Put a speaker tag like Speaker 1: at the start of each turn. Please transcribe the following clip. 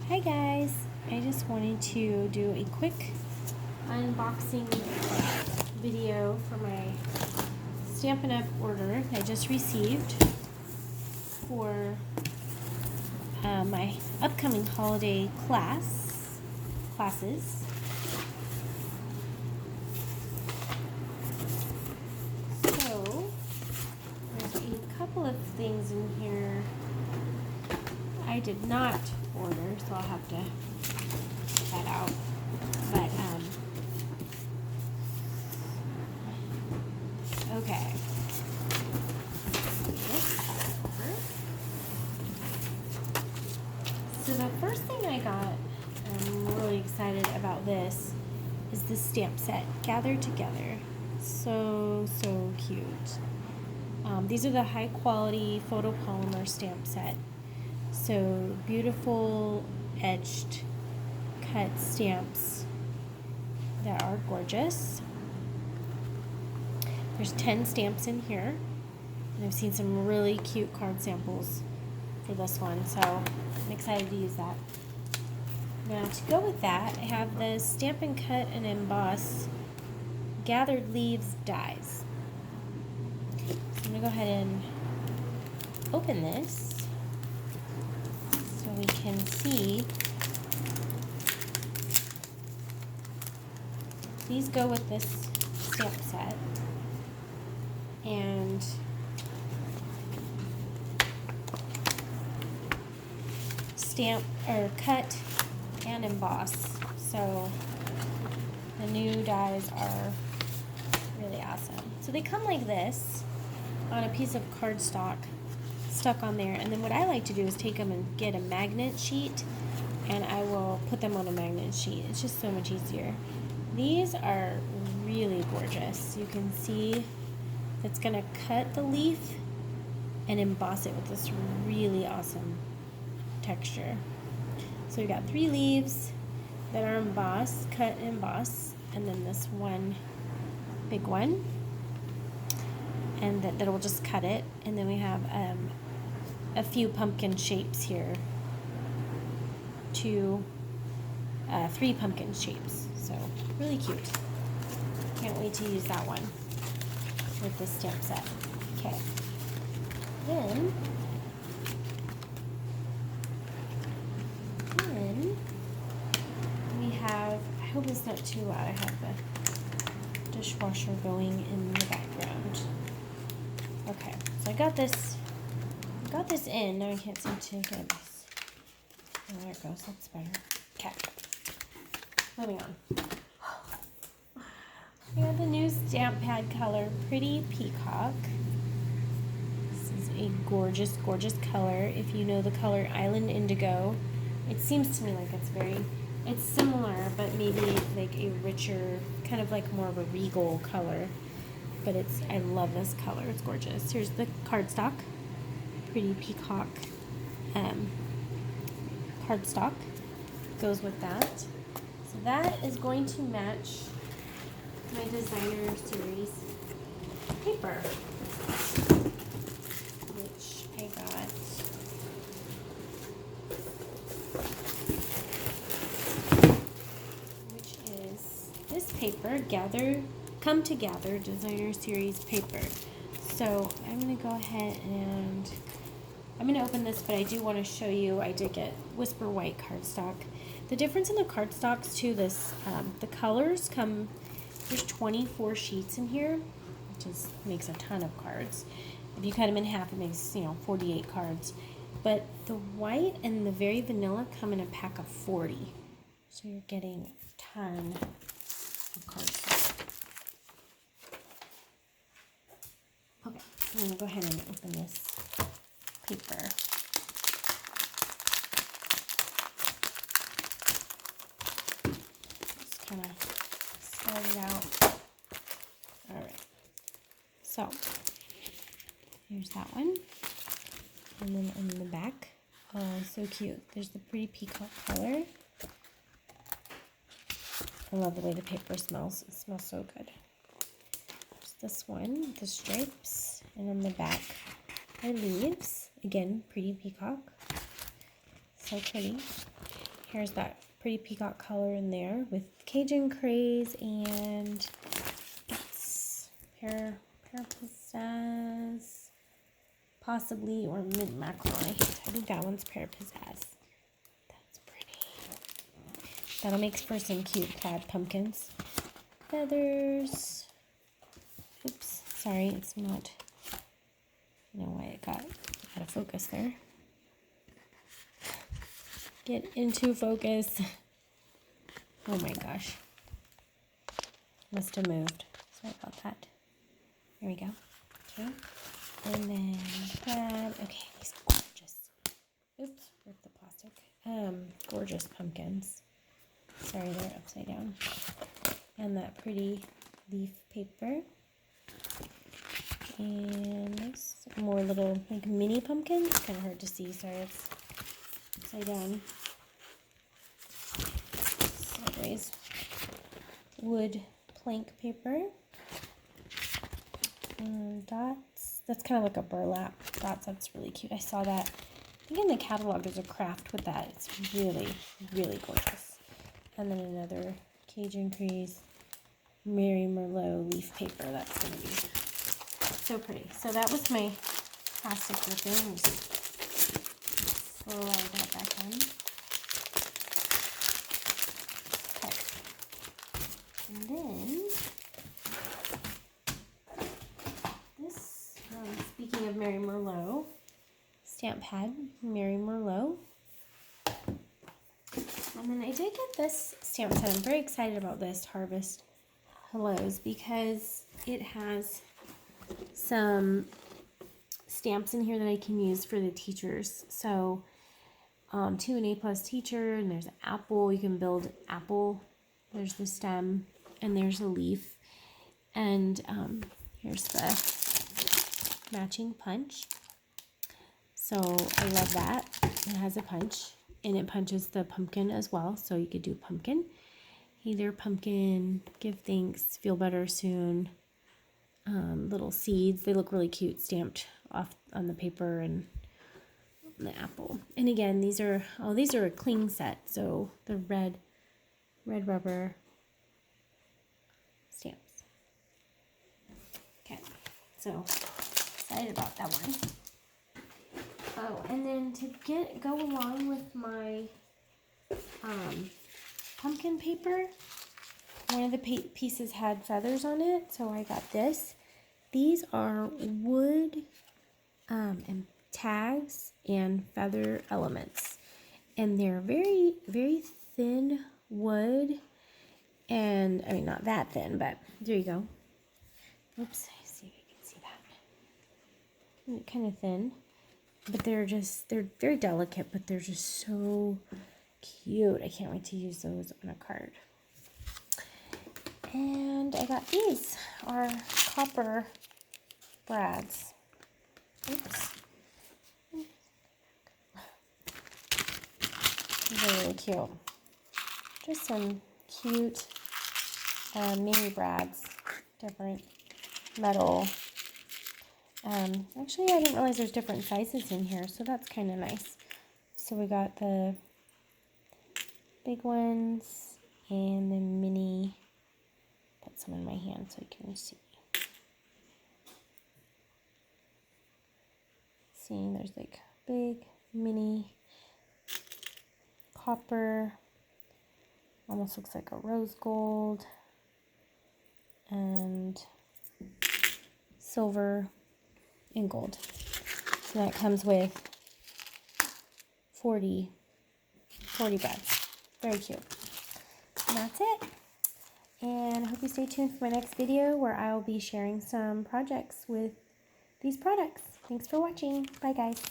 Speaker 1: Hi guys, I just wanted to do a quick unboxing video for my Stampin' Up! Order I just received for my upcoming holiday classes. So, there's a couple of things in here I did not order, so I'll have to get that out. But, okay. So the first thing I got, I'm really excited about this, is the stamp set, Gathered Together. So cute. These are the high quality photopolymer stamp set. So beautiful etched cut stamps that are gorgeous. There's 10 stamps in here, and I've seen some really cute card samples for this one, so I'm excited to use that. Now to go with that, I have the Stampin' Cut and Emboss Gathered Leaves Dies. So I'm going to go ahead and open this so we can see. These go with this stamp set, and stamp or cut and emboss. So the new dies are really awesome. So they come like this on a piece of cardstock stuck on there, and then what I like to do is take them and get a magnet sheet, and I will put them on a magnet sheet. It's just so much easier. These are really gorgeous. You can see it's going to cut the leaf and emboss it with this really awesome texture. So we've got 3 leaves that are embossed, cut and emboss, and then this one big one, and that will just cut it. And then we have a few pumpkin shapes here, 3 pumpkin shapes. So really cute. Can't wait to use that one with this stamp set. Okay. Then we have, I hope it's not too loud, I have the dishwasher going in the background. Okay, so I got this in. Now I can't seem to get this. Oh, there it goes, that's better. Okay, moving on. We have the new stamp pad color, Pretty Peacock. This is a gorgeous, gorgeous color. If you know the color Island Indigo, it seems to me like it's similar, but maybe like a richer, kind of like more of a regal color. But I love this color, it's gorgeous. Here's the cardstock, Pretty Peacock cardstock goes with that. So that is going to match my designer series paper, which I got this paper, Come Together Designer Series paper. So I'm going to go ahead and I'm going to open this, but I do want to show you, I did get Whisper White cardstock. The difference in the cardstocks too, the colors come, there's 24 sheets in here, which makes a ton of cards. If you cut them in half, it makes 48 cards. But the white and the very vanilla come in a pack of 40. So you're getting a ton of cardstock. Okay, so I'm going to go ahead and open this paper. Just kind of start it out. Alright, so here's that one. And then on the back, oh, so cute. There's the Pretty Peacock color. I love the way the paper smells. It smells so good. There's this one, the stripes, and on the back are leaves. Again, Pretty Peacock. So pretty. here's that pretty peacock color in there with Cajun craze and it's pear pizzazz, possibly, or mint macaroon. I think that one's pear pizzazz. That's pretty. That'll make for some cute plaid pumpkins. Feathers. Oops, sorry, it's not. I don't know why it got out of focus there. Get into focus. Oh my gosh. Must have moved. Sorry about that. There we go. Okay. And then that. Okay, these gorgeous. Oops, ripped the plastic. Gorgeous pumpkins. Sorry, they're upside down. And that pretty leaf paper. And there's more little like mini pumpkins. Kind of hard to see. Sorry, it's upside down. Sideways. Wood plank paper. Dots. That's kind of like a burlap dots. That's really cute. I saw that. I think in the catalog there's a craft with that. It's really, really gorgeous. And then another Cajun Crease Mary Merlot leaf paper. That's going to be so pretty. So that was my plastic ripping. Slide that back on. Okay. And then this, speaking of Mary Merlot, stamp pad, Mary Merlot. And then I did get this stamp set. I'm very excited about this Harvest Hellos because it has some stamps in here that I can use for the teachers. So to an A+ teacher, and there's an apple. You can build apple. There's the stem, and there's a leaf. And here's the matching punch. So I love that. It has a punch, and it punches the pumpkin as well. So you could do pumpkin. Hey there, pumpkin. Give thanks. Feel better soon. Little seeds. They look really cute stamped off on the paper and the apple. And again, these are a cling set. So the red rubber stamps. Okay, so excited about that one. Oh, and then to go along with my pumpkin paper, one of the pieces had feathers on it, so I got this. These are wood and tags and feather elements, and they're very, very thin wood, and I mean not that thin, but there you go. Oops, I see if you can see that. Kind of thin, but they're very delicate, but they're just so cute. I can't wait to use those on a card. And I got these are copper brads. Oops. Really cute. Just some cute mini brads, different metal. Actually, I didn't realize there's different sizes in here, so that's kind of nice. So we got the big ones and the mini. Put some in my hand so you can see. See, there's like big, mini, copper, almost looks like a rose gold, and silver and gold. So that comes with 40 brads. Very cute. And that's it. And I hope you stay tuned for my next video where I will be sharing some projects with these products. Thanks for watching. Bye guys.